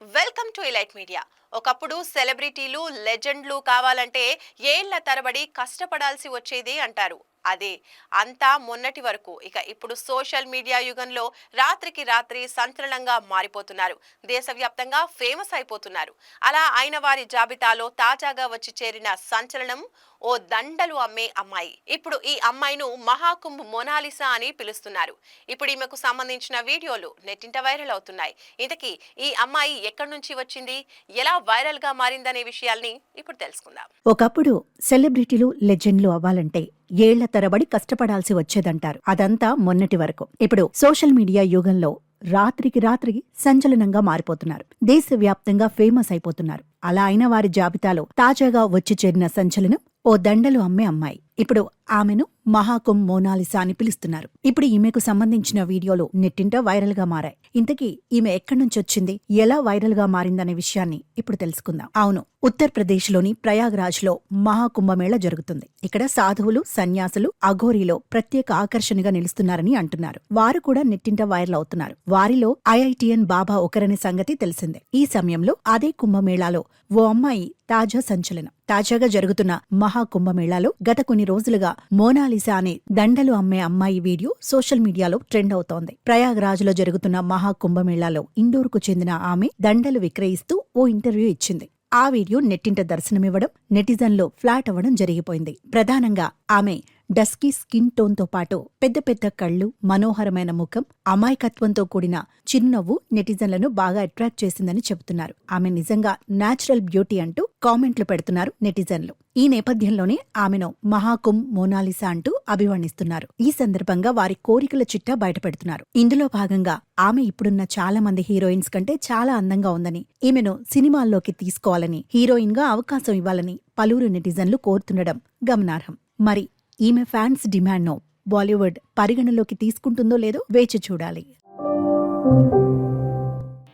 Welcome to elite media. ఒకప్పుడు సెలబ్రిటీలు లెజెండ్లు కావాలంటే ఏళ్ల తరబడి కష్టపడాల్సి వచ్చేది అంటారు. అదే అంతా మొన్నటి వరకు. ఇప్పుడు సోషల్ మీడియా యుగంలో రాత్రికి రాత్రి సంచలనంగా మారిపోతున్నారు. దేశవ్యాప్తంగా ఫేమస్ అయిపోతున్నారు. అలా అయిన వారి జాబితాలో తాజాగా వచ్చి చేరిన సంచలనం ఓ దండలు అమ్మే అమ్మాయి. ఇప్పుడు ఈ అమ్మాయిను మహాకుంభ్ మొనాలిసా అని పిలుస్తున్నారు. ఇప్పుడు ఈమెకు సంబంధించిన వీడియోలు నెట్టింట వైరల్ అవుతున్నాయి. ఇంతకీ ఈ అమ్మాయి ఎక్కడి నుంచి వచ్చింది, ఎలా వైరల్ గా మారిందనే విషయాల్ని ఇప్పుడు తెలుసుకుందాం. ఒకప్పుడు సెలబ్రిటీలు లెజెండ్లు అవ్వాలంటే ఏళ్ల తరబడి కష్టపడాల్సి వచ్చేదంటారు. అదంతా మొన్నటి వరకు. ఇప్పుడు సోషల్ మీడియా యుగంలో రాత్రికి రాత్రి సంచలనంగా మారిపోతున్నారు. దేశవ్యాప్తంగా ఫేమస్ అయిపోతున్నారు. అలా అయిన వారి జాబితాలో తాజాగా వచ్చి చేరిన సంచలనం ఓ దండలు అమ్మే అమ్మాయి. ఇప్పుడు ఆమెను మహాకుంభ్ మోనాలిసా అని పిలుస్తున్నారు. ఇప్పుడు ఈమెకు సంబంధించిన వీడియోలు నెట్టింట వైరల్ గా మారాయి. ఇంతకీ ఈమె ఎక్కడి నుంచి వచ్చింది, ఎలా వైరల్ గా మారిందనే విషయాన్ని ఇప్పుడు తెలుసుకుందాం. అవును, ఉత్తరప్రదేశ్లోని ప్రయాగ్రాజ్లో మహాకుంభమేళ జరుగుతుంది. ఇక్కడ సాధువులు, సన్యాసులు అఘోరీలో ప్రత్యేక ఆకర్షణగా నిలుస్తున్నారని అంటున్నారు. వారు కూడా నెట్టింట వైరల్ అవుతున్నారు. వారిలో ఐఐటియన్ బాబా ఒకరనే సంగతి తెలిసిందే. ఈ సమయంలో అదే కుంభమేళాలో ఓ అమ్మాయి తాజా సంచలనం. తాజాగా జరుగుతున్న మహాకుంభమేళాలో గత కొన్ని రోజులుగా మోనాలిసా అనే దండలు అమ్మే అమ్మాయి వీడియో సోషల్ మీడియాలో ట్రెండ్ అవుతోంది. ప్రయాగ్రాజ్ లో జరుగుతున్న మహాకుంభమేళాలో ఇండోర్కు చెందిన ఆమె దండలు విక్రయిస్తూ ఓ ఇంటర్వ్యూ ఇచ్చింది. ఆ వీడియో నెట్టింట దర్శనమివ్వడం, నెటిజన్లో ఫ్లాట్ అవ్వడం జరిగిపోయింది. ప్రధానంగా ఆమె డస్కీ స్కిన్ టోన్ తో పాటు పెద్ద పెద్ద కళ్ళు, మనోహరమైన ముఖం, అమాయకత్వంతో కూడిన చిరునవ్వు నెటిజన్లను బాగా అట్రాక్ట్ చేసిందని చెబుతున్నారు. ఆమె నిజంగా న్యాచురల్ బ్యూటీ అంటూ కామెంట్లు పెడుతున్నారు నెటిజన్లు. ఈ నేపథ్యంలోనే ఆమెను మహాకుంభ్ మోనాలిసా అంటూ అభివర్ణిస్తున్నారు. ఈ సందర్భంగా వారి కోరికల చిట్టా బయటపెడుతున్నారు. ఇందులో భాగంగా ఆమె ఇప్పుడున్న చాలా మంది హీరోయిన్స్ కంటే చాలా అందంగా ఉందని, ఈమెను సినిమాల్లోకి తీసుకోవాలని, హీరోయిన్ గా అవకాశం ఇవ్వాలని పలువురు నెటిజన్లు కోరుతుండడం గమనార్హం. మరి ఈమె ఫ్యాన్స్ డిమాండ్ను బాలీవుడ్ పరిగణలోకి తీసుకుంటుందో లేదో వేచి చూడాలి.